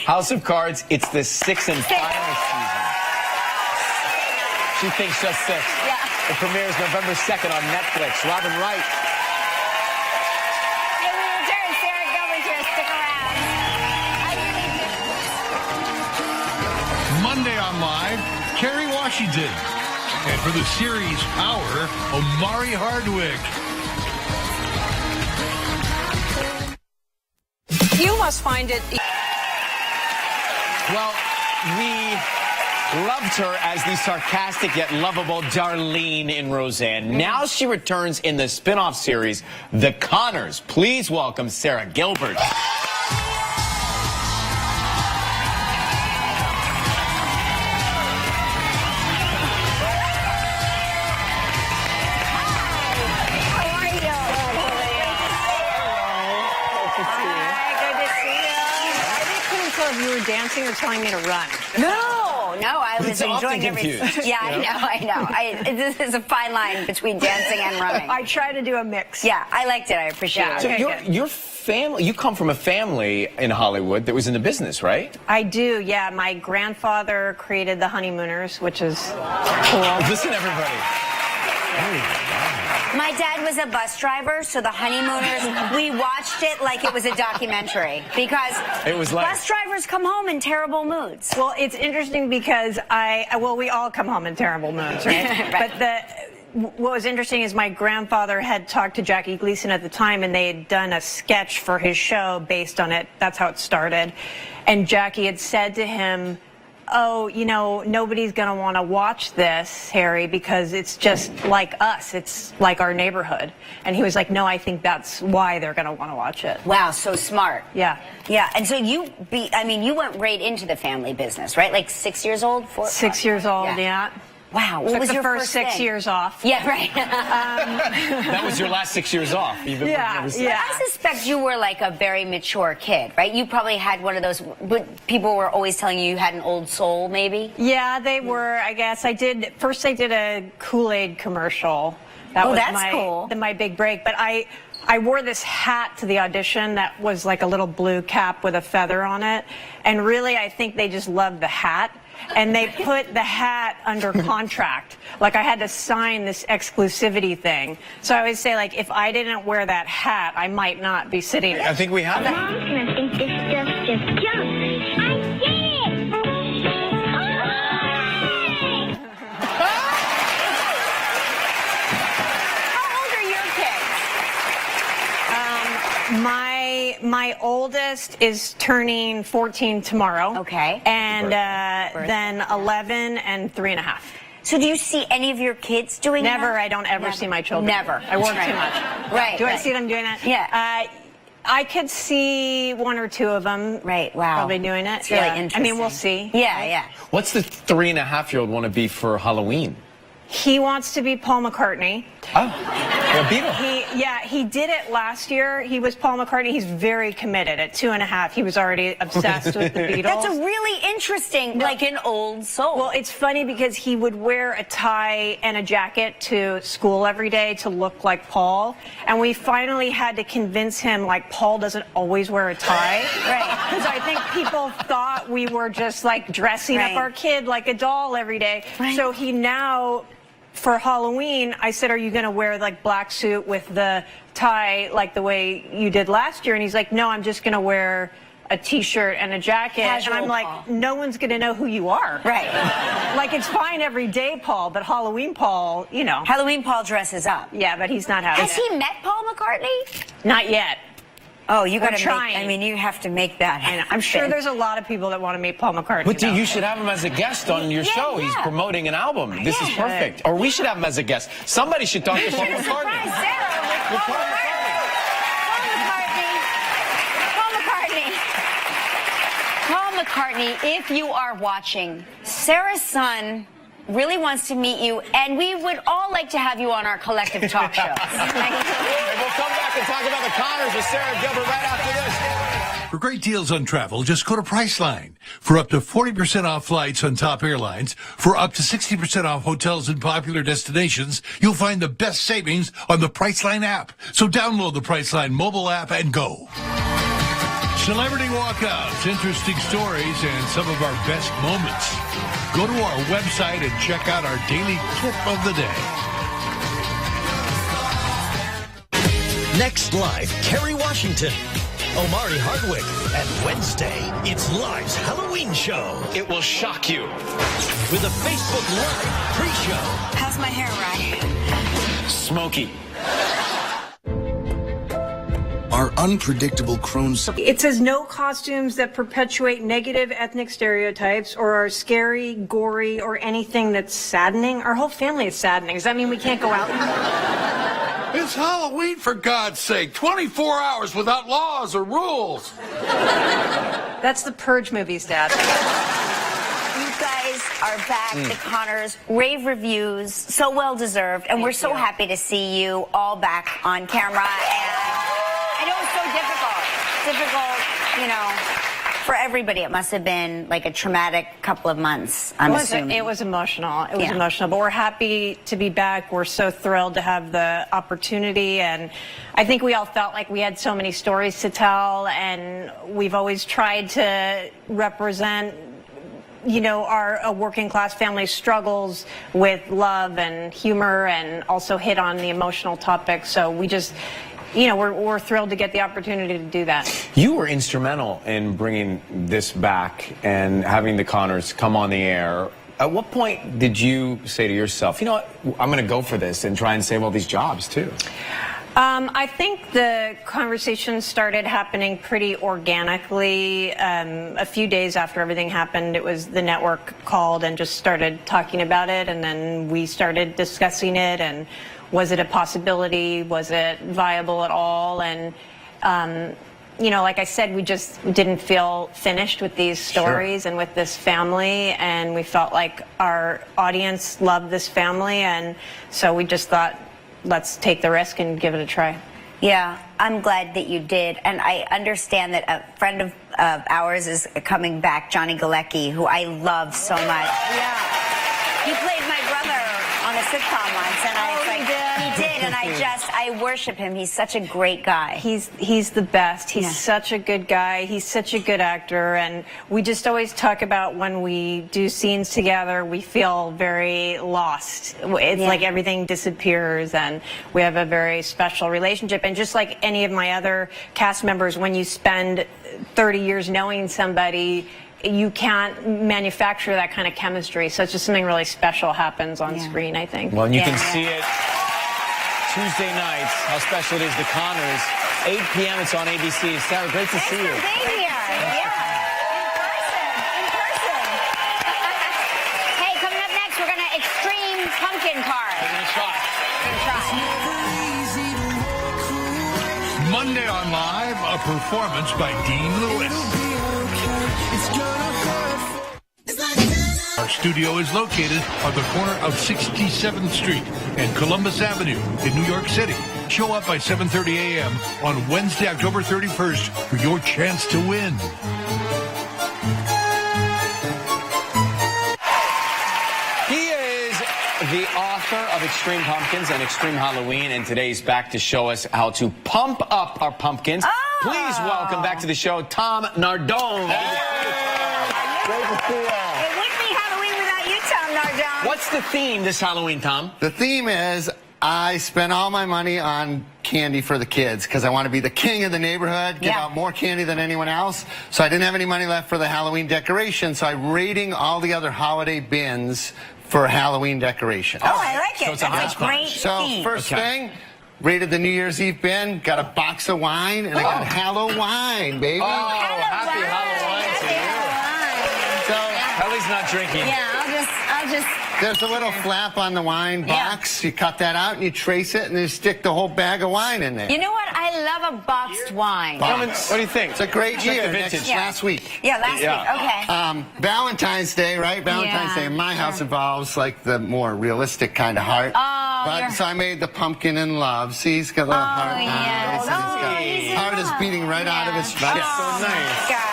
[SPEAKER 2] House of Cards, it's the 6th and final season. She thinks just 6.
[SPEAKER 3] Yeah.
[SPEAKER 2] It premieres November 2nd on Netflix. Robin Wright.
[SPEAKER 3] Hey, we return. Sarah Gilbert here. Stick around.
[SPEAKER 1] Monday on Live, Kerry Washington. And for the series Power, Omari Hardwick.
[SPEAKER 10] You must find it.
[SPEAKER 2] Well, we loved her as the sarcastic yet lovable Darlene in Roseanne. Now she returns in the spin-off series, The Conners. Please welcome Sarah Gilbert.
[SPEAKER 10] You were dancing or telling me to run?
[SPEAKER 3] No, I was enjoying everything. Yeah, I know. This is a fine line between dancing and running.
[SPEAKER 10] I try to do a mix.
[SPEAKER 3] Yeah, I liked it. I appreciate it.
[SPEAKER 2] So your family, you come from a family in Hollywood that was in the business, right?
[SPEAKER 10] I do, yeah. My grandfather created the Honeymooners, which is cool.
[SPEAKER 2] Listen, everybody.
[SPEAKER 3] My dad was a bus driver, so the Honeymooners, we watched it like it was a documentary because
[SPEAKER 2] it was like
[SPEAKER 3] bus drivers come home in terrible moods.
[SPEAKER 10] Well, it's interesting because we all come home in terrible moods, right?
[SPEAKER 3] Right.
[SPEAKER 10] But what was interesting is my grandfather had talked to Jackie Gleason at the time, and they had done a sketch for his show based on it. That's how it started. And Jackie had said to him, oh, you know, nobody's going to want to watch this, Harry, because it's just like us. It's like our neighborhood. And he was like, no, I think that's why they're going to want to watch it.
[SPEAKER 3] Wow, so smart.
[SPEAKER 10] Yeah.
[SPEAKER 3] Yeah, and so you went right into the family business, right? Like 6 years old?
[SPEAKER 10] 6 years old, yeah.
[SPEAKER 3] Wow, what
[SPEAKER 10] Took
[SPEAKER 3] was
[SPEAKER 10] the
[SPEAKER 3] your
[SPEAKER 10] first 6
[SPEAKER 3] thing?
[SPEAKER 10] years off.
[SPEAKER 3] Yeah, right.
[SPEAKER 2] That was your last 6 years off.
[SPEAKER 10] Yeah.
[SPEAKER 3] I suspect you were like a very mature kid, right? You probably had one of those, people were always telling you had an old soul, maybe?
[SPEAKER 10] Yeah, they were, I guess. First I did a Kool-Aid commercial. That was
[SPEAKER 3] cool.
[SPEAKER 10] my big break. But I wore this hat to the audition that was like a little blue cap with a feather on it. And really, I think they just loved the hat. And they put the hat under contract. Like I had to sign this exclusivity thing. So I always say, like, if I didn't wear that hat, I might not be sitting.
[SPEAKER 2] I think we have it.
[SPEAKER 11] Mom's gonna think this stuff just jumped. I did it!
[SPEAKER 3] How old are your kids?
[SPEAKER 10] My oldest is turning 14 tomorrow.
[SPEAKER 3] Okay.
[SPEAKER 10] And then 11 and 3.5.
[SPEAKER 3] So do you see any of your kids doing that?
[SPEAKER 10] Never. I don't ever see my children.
[SPEAKER 3] Never.
[SPEAKER 10] I work too much.
[SPEAKER 3] Right.
[SPEAKER 10] Do I see them doing that?
[SPEAKER 3] Yeah.
[SPEAKER 10] I could see 1 or 2 of them.
[SPEAKER 3] Right. Wow.
[SPEAKER 10] Probably doing it.
[SPEAKER 3] It's really
[SPEAKER 10] I
[SPEAKER 3] interesting.
[SPEAKER 10] mean, we'll see.
[SPEAKER 3] Yeah, yeah.
[SPEAKER 2] What's the 3.5-year-old want to be for Halloween?
[SPEAKER 10] He wants to be Paul McCartney.
[SPEAKER 2] Oh, a Beatle.
[SPEAKER 10] He did it last year. He was Paul McCartney. He's very committed. At 2.5, he was already obsessed with the Beatles.
[SPEAKER 3] That's a really interesting, like an old soul.
[SPEAKER 10] Well, it's funny because he would wear a tie and a jacket to school every day to look like Paul. And we finally had to convince him, like, Paul doesn't always wear a tie.
[SPEAKER 3] Right.
[SPEAKER 10] Because I think people thought we were just, like, dressing up our kid like a doll every day.
[SPEAKER 3] Right.
[SPEAKER 10] So he now... For Halloween, I said, are you going to wear like black suit with the tie like the way you did last year? And he's like, no, I'm just going to wear a T-shirt and a jacket.
[SPEAKER 3] Casual
[SPEAKER 10] and I'm like,
[SPEAKER 3] Paul.
[SPEAKER 10] no one's going to know who you are.
[SPEAKER 3] Right.
[SPEAKER 10] Like, it's fine every day, Paul, but Halloween Paul, you know.
[SPEAKER 3] Halloween Paul dresses up.
[SPEAKER 10] Yeah, but he's not having
[SPEAKER 3] Has he met Paul McCartney?
[SPEAKER 10] Not yet.
[SPEAKER 3] Oh, you got to
[SPEAKER 10] trying.
[SPEAKER 3] I mean, you have to make that happen.
[SPEAKER 10] I'm sure there's a lot of people that want to meet Paul McCartney.
[SPEAKER 2] But you should have him as a guest on your show. He's promoting an album. This is perfect. Or we should have him as a guest. Somebody should talk to Paul McCartney.
[SPEAKER 3] Surprise Sarah with Paul McCartney. Paul McCartney, if you are watching, Sarah's son really wants to meet you, and we would all like to have you on our collective talk show.
[SPEAKER 2] And we'll come back and talk about the Connors with Sarah Gilbert right after this.
[SPEAKER 1] For great deals on travel, just go to Priceline. For up to 40% off flights on top airlines, for up to 60% off hotels in popular destinations, you'll find the best savings on the Priceline app. So download the Priceline mobile app and go. Celebrity walkouts, interesting stories, and some of our best moments. Go to our website and check out our daily clip of the day.
[SPEAKER 12] Next live, Kerry Washington, Omari Hardwick, and Wednesday, it's Live's Halloween show.
[SPEAKER 2] It will shock you.
[SPEAKER 12] With a Facebook Live pre-show.
[SPEAKER 3] How's my hair, Ryan?
[SPEAKER 2] Smoky.
[SPEAKER 13] Our unpredictable Crohn's.
[SPEAKER 10] It says no costumes that perpetuate negative ethnic stereotypes or are scary, gory, or anything that's saddening. Our whole family is saddening. Does that mean we can't go out?
[SPEAKER 1] It's Halloween, for God's sake. 24 hours without laws or rules.
[SPEAKER 10] That's the Purge movies, Dad.
[SPEAKER 3] You guys are back. The Connors, rave reviews, so well deserved, and we're so happy to see you all back on camera. And I know it's so difficult, you know, for everybody. It must have been like a traumatic couple of months, I'm assuming.
[SPEAKER 10] It was emotional. It was emotional, but we're happy to be back. We're so thrilled to have the opportunity, and I think we all felt like we had so many stories to tell, and we've always tried to represent, you know, our working class family struggles with love and humor, and also hit on the emotional topics. So we just, you know, we're thrilled to get the opportunity to do that.
[SPEAKER 2] You were instrumental in bringing this back and having the Connors come on the air. At what point did you say to yourself, you know what, I'm going to go for this and try and save all these jobs too?
[SPEAKER 10] I think the conversation started happening pretty organically. A few days after everything happened, it was the network called and just started talking about it, and then we started discussing it, and was it a possibility? Was it viable at all? And, you know, like I said, we just didn't feel finished with these stories and with this family, and we felt like our audience loved this family, and so we just thought, let's take the risk and give it a try.
[SPEAKER 3] Yeah, I'm glad that you did, and I understand that a friend of ours is coming back, Johnny Galecki, who I love so much. Yeah, he played my brother on a sitcom once, and he did, and I worship him. He's such a great guy.
[SPEAKER 10] He's the best. He's such a good guy. He's such a good actor, and we just always talk about when we do scenes together, we feel very lost. It's like everything disappears, and we have a very special relationship. And just like any of my other cast members, when you spend 30 years knowing somebody, you can't manufacture that kind of chemistry. So it's just something really special happens on screen, I think.
[SPEAKER 2] Well, and you can see it Tuesday nights, how special it is, the Connors. 8 p.m. it's on ABC. Sarah, great to see you.
[SPEAKER 3] Being here. In person. Hey, coming up next, we're going to Extreme Pumpkin Card.
[SPEAKER 2] Taking a shot.
[SPEAKER 1] Monday on Live, a performance by Dean Lewis. Our studio is located on the corner of 67th Street and Columbus Avenue in New York City. Show up by 7:30 a.m. on Wednesday, October 31st for your chance to win.
[SPEAKER 2] He is the author of Extreme Pumpkins and Extreme Halloween, and today he's back to show us how to pump up our pumpkins. Please welcome back to the show, Tom Nardone.
[SPEAKER 6] Great to see you.
[SPEAKER 3] It wouldn't be Halloween without you, Tom Nardone.
[SPEAKER 2] What's the theme this Halloween, Tom?
[SPEAKER 6] The theme is I spent all my money on candy for the kids because I want to be the king of the neighborhood, give out more candy than anyone else. So I didn't have any money left for the Halloween decoration, so I'm raiding all the other holiday bins for Halloween decorations.
[SPEAKER 3] Oh, I like it. That's a great
[SPEAKER 6] So
[SPEAKER 3] theme.
[SPEAKER 6] first thing, raided the New Year's Eve bin, got a box of wine, and I got Halloween, baby.
[SPEAKER 2] Oh, happy Halloween to you.
[SPEAKER 6] So,
[SPEAKER 2] Ellie's not drinking.
[SPEAKER 3] Yeah, I'll just.
[SPEAKER 6] there's a little flap on the wine box. You cut that out and you trace it, and then you stick the whole bag of wine in there.
[SPEAKER 3] You know what? I love a boxed wine.
[SPEAKER 6] Box.
[SPEAKER 2] What do you think?
[SPEAKER 6] It's a great
[SPEAKER 2] It's like
[SPEAKER 6] year.
[SPEAKER 2] the vintage.
[SPEAKER 6] Last week.
[SPEAKER 3] Yeah, last week. Okay.
[SPEAKER 6] Valentine's Day, right? Valentine's Day in my house involves like the more realistic kind of heart. So I made the pumpkin in love. See, he's got a little heart.
[SPEAKER 3] Yes.
[SPEAKER 6] Heart is beating right out of his chest.
[SPEAKER 2] That's so nice.
[SPEAKER 3] Gosh.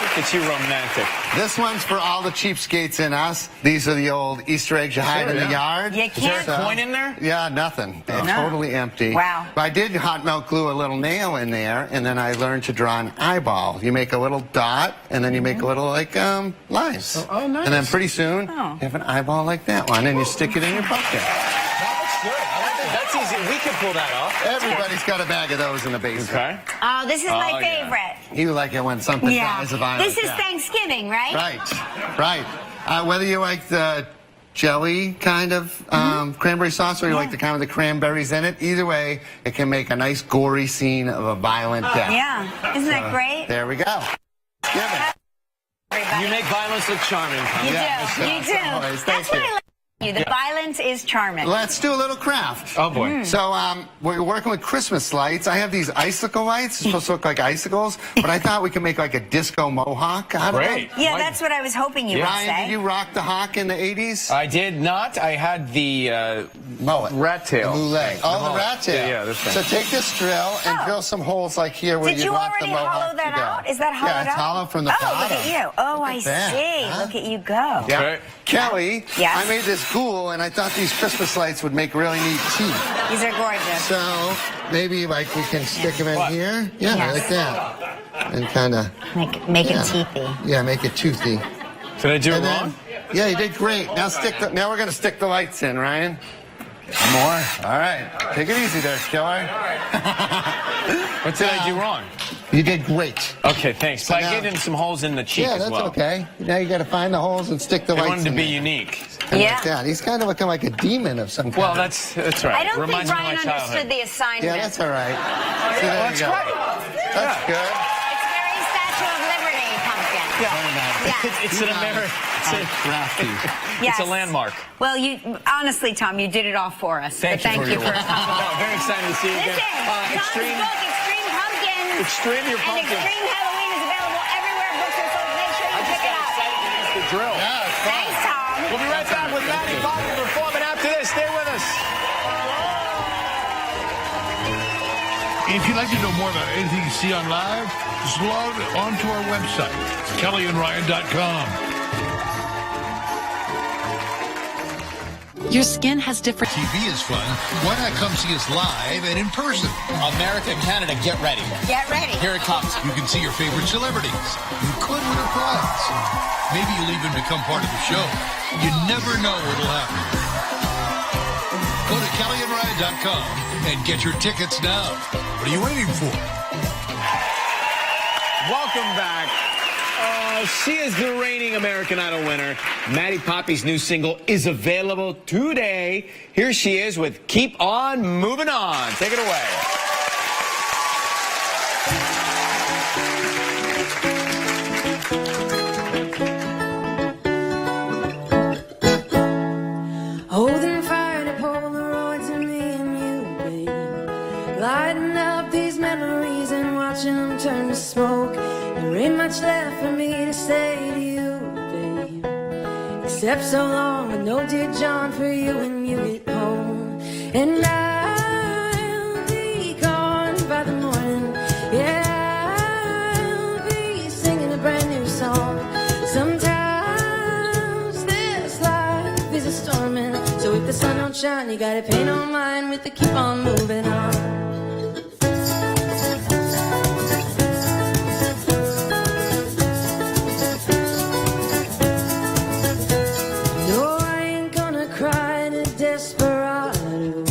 [SPEAKER 2] Look at you, romantic.
[SPEAKER 6] This one's for all the cheapskates in us. These are the old Easter eggs you hide in the yard.
[SPEAKER 3] You can't.
[SPEAKER 2] Is there a coin in there?
[SPEAKER 6] Yeah, nothing. They're totally empty.
[SPEAKER 3] Wow.
[SPEAKER 6] But I did hot melt glue a little nail in there, and then I learned to draw an eyeball. You make a little dot, and then you make a little, like, lines.
[SPEAKER 2] Oh, nice.
[SPEAKER 6] And then pretty soon, you have an eyeball like that one, and you stick it in your pumpkin.
[SPEAKER 2] That's easy. We can pull that off.
[SPEAKER 6] Everybody's got a bag of those in the basement.
[SPEAKER 2] Okay.
[SPEAKER 3] Oh, this is my favorite.
[SPEAKER 6] You like it when something dies of violence.
[SPEAKER 3] This is Thanksgiving, right?
[SPEAKER 6] Right. Whether you like the jelly kind of cranberry sauce or you like the kind with the cranberries in it, either way, it can make a nice gory scene of a violent death.
[SPEAKER 3] Yeah. Isn't that great?
[SPEAKER 6] There we go.
[SPEAKER 2] You make violence look charming.
[SPEAKER 3] You do. You do.
[SPEAKER 6] Always.
[SPEAKER 3] That's what I like. The violence is charming.
[SPEAKER 6] Let's do a little craft.
[SPEAKER 2] Oh, boy.
[SPEAKER 6] So we're working with Christmas lights. I have these icicle lights. It's supposed to look like icicles, but I thought we could make like a disco mohawk out of it.
[SPEAKER 3] Yeah, that's what I was hoping you would say.
[SPEAKER 6] Ryan, did you rock the hawk in the 80s?
[SPEAKER 2] I did not. I had the
[SPEAKER 6] mullet.
[SPEAKER 2] Rat tail.
[SPEAKER 6] The rat tail.
[SPEAKER 2] Yeah, this thing.
[SPEAKER 6] So take this drill and drill some holes like here where
[SPEAKER 3] Did
[SPEAKER 6] you'd
[SPEAKER 3] you
[SPEAKER 6] want the
[SPEAKER 3] already
[SPEAKER 6] mohawk
[SPEAKER 3] hollow that
[SPEAKER 6] to go.
[SPEAKER 3] out? Is that hollowed out?
[SPEAKER 6] Yeah, it's hollow from the bottom.
[SPEAKER 3] Oh, look at you. Oh, I
[SPEAKER 6] that,
[SPEAKER 3] see.
[SPEAKER 6] huh?
[SPEAKER 3] Look at you go.
[SPEAKER 6] Yeah.
[SPEAKER 2] Okay.
[SPEAKER 6] Kelly,
[SPEAKER 3] Yes?
[SPEAKER 6] I made this ghoul, and I thought these Christmas lights would make really neat teeth.
[SPEAKER 3] These are gorgeous.
[SPEAKER 6] So maybe like we can stick them in here. Yeah,
[SPEAKER 3] Yes.
[SPEAKER 6] like that. And kind of
[SPEAKER 3] Make it teethy.
[SPEAKER 6] Yeah, make it toothy.
[SPEAKER 2] Did I do it
[SPEAKER 6] And then-
[SPEAKER 2] wrong?
[SPEAKER 6] Yeah, you did great. Now now we're gonna stick the lights in, Ryan. More. All right. Take it easy there, Killer.
[SPEAKER 2] What did I do wrong?
[SPEAKER 6] You did great.
[SPEAKER 2] Okay, thanks.
[SPEAKER 6] So
[SPEAKER 2] So I
[SPEAKER 6] now-
[SPEAKER 2] gave him some holes in the cheek
[SPEAKER 6] Yeah,
[SPEAKER 2] as
[SPEAKER 6] that's
[SPEAKER 2] well.
[SPEAKER 6] okay. Now you got to find the holes and stick the
[SPEAKER 2] I
[SPEAKER 6] lights
[SPEAKER 2] wanted to
[SPEAKER 6] in
[SPEAKER 2] be
[SPEAKER 6] there.
[SPEAKER 2] unique.
[SPEAKER 3] Yeah.
[SPEAKER 6] Like that. He's kind of looking like a demon of some kind.
[SPEAKER 2] Well, that's right.
[SPEAKER 3] I don't
[SPEAKER 2] Reminds
[SPEAKER 3] think
[SPEAKER 2] me of
[SPEAKER 3] Ryan
[SPEAKER 2] my childhood.
[SPEAKER 3] understood the assignment.
[SPEAKER 6] Yeah, that's all right. See, there
[SPEAKER 2] That's
[SPEAKER 6] you go.
[SPEAKER 2] great.
[SPEAKER 6] That's good.
[SPEAKER 3] It's very Statue of Liberty pumpkin.
[SPEAKER 2] It's an American.
[SPEAKER 6] Crafty.
[SPEAKER 3] Yes.
[SPEAKER 2] It's a landmark.
[SPEAKER 3] Well, honestly, Tom, you did it all for us.
[SPEAKER 2] Thank
[SPEAKER 3] But thank you for
[SPEAKER 2] your
[SPEAKER 3] coming.
[SPEAKER 2] No, very excited to see you
[SPEAKER 3] Listen,
[SPEAKER 2] again.
[SPEAKER 3] Tom's
[SPEAKER 2] Extreme.
[SPEAKER 3] book, Extreme Pumpkins.
[SPEAKER 2] Extreme your
[SPEAKER 3] And
[SPEAKER 2] pumpkins.
[SPEAKER 3] Extreme Halloween is available everywhere books are sold. Make sure you
[SPEAKER 2] I just
[SPEAKER 3] pick it
[SPEAKER 2] got
[SPEAKER 3] up.
[SPEAKER 2] excited to use the drill.
[SPEAKER 6] Yeah, it's fun.
[SPEAKER 3] Thanks, Tom.
[SPEAKER 2] We'll be right back with Maddie Poppy performing after this. Stay with us.
[SPEAKER 1] If you'd like to know more about anything you see on live, just log on to our website, KellyandRyan.com.
[SPEAKER 9] Your skin has different...
[SPEAKER 1] TV is fun. Why not come see us live and in person?
[SPEAKER 4] America, Canada, get ready.
[SPEAKER 3] Get ready.
[SPEAKER 4] Here it comes.
[SPEAKER 1] You can see your favorite celebrities. You could win a prize. Maybe you'll even become part of the show. You never know what'll happen. Go to KellyandRyan.com and get your tickets now. What are you waiting for?
[SPEAKER 2] Welcome back. She is the reigning American Idol winner. Maddie Poppy's new single is available today. Here she is with Keep On Moving On. Take it away.
[SPEAKER 14] Holding fire to Polaroids of me and you, babe. Lighting up these memories and watching them turn to smoke. There ain't much left for me to say to you, babe. Except so long, but no dear John for you when you get home. And I'll be gone by the morning. Yeah, I'll be singing a brand new song. Sometimes this life is a storming. So if the sun don't shine, you gotta pay no mind with the keep on moving on. No, I ain't gonna cry to desperado.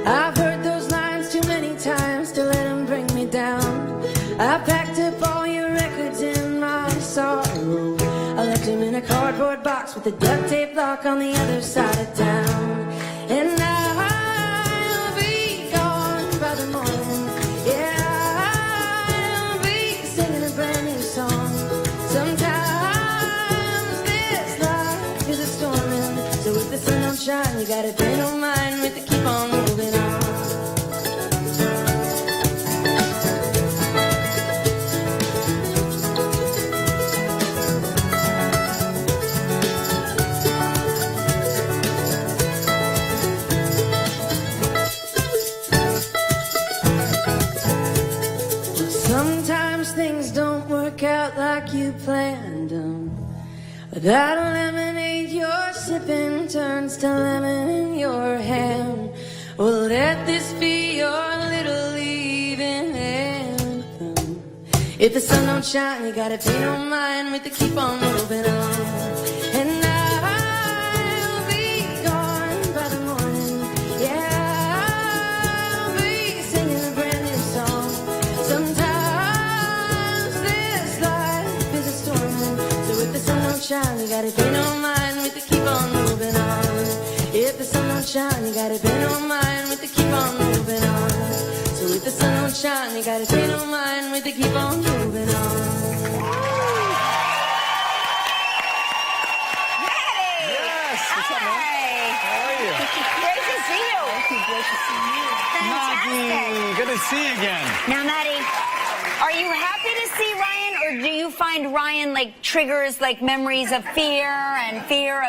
[SPEAKER 14] I've heard those lines too many times to let them bring me down. I packed up all your records in my sorrow. I left them in a cardboard box with a duct tape lock on the other side of town. And I'll be You gotta pay no mind with the keep on moving on. Sometimes things don't work out like you planned them. That lemonade you're sipping turns to lemon in your hand. Well, let this be your little leaving anthem. If the sun don't shine, you gotta pay no mind with the keep on moving on. And I'll be gone by the morning. Yeah, I'll be singing a brand new song. Sometimes this life is a storm. So if the sun don't shine, you gotta pay no mind with the keep on moving on. If the sun don't shine, you gotta pay no mind with the keep on moving on. So if the sun don't shine, you gotta pay no mind with the keep on moving on.
[SPEAKER 3] Great to see you. Great to see you. Fantastic.
[SPEAKER 2] Good to see you again.
[SPEAKER 3] Now, Maddie, are you happy to see Ryan, or do you find Ryan like triggers like memories of fear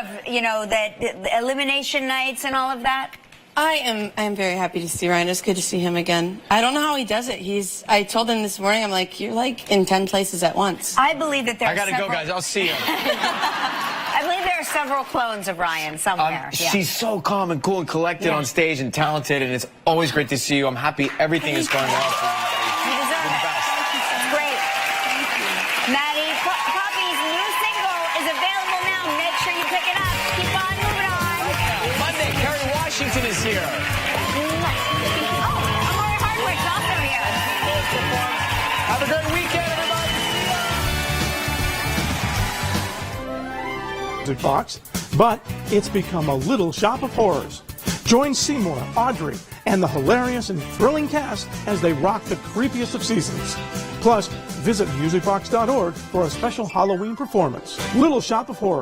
[SPEAKER 3] of, you know, that elimination nights and all of that?
[SPEAKER 15] I am very happy to see Ryan. It's good to see him again. I don't know how he does it. I told him this morning, I'm like, you're like in 10 places at once.
[SPEAKER 3] I believe that there
[SPEAKER 2] I gotta go, guys. I'll see you.
[SPEAKER 3] I believe there are several clones of Ryan somewhere. Yeah.
[SPEAKER 2] She's so calm and cool and collected on stage and talented, and it's always great to see you. I'm happy everything is going well for you, Maddie.
[SPEAKER 3] You deserve it. It's great. Thank you. Maddie, Poppy's new single is available now. Make sure you pick it up. Keep on moving on.
[SPEAKER 2] Monday, Kerry Washington is here.
[SPEAKER 3] Amari Hardwick's also here.
[SPEAKER 2] Have a great weekend, everybody.
[SPEAKER 16] Music box, but it's become a little shop of horrors. Join Seymour, Audrey, and the hilarious and thrilling cast as they rock the creepiest of seasons. Plus, visit musicbox.org for a special Halloween performance. Little Shop of Horrors.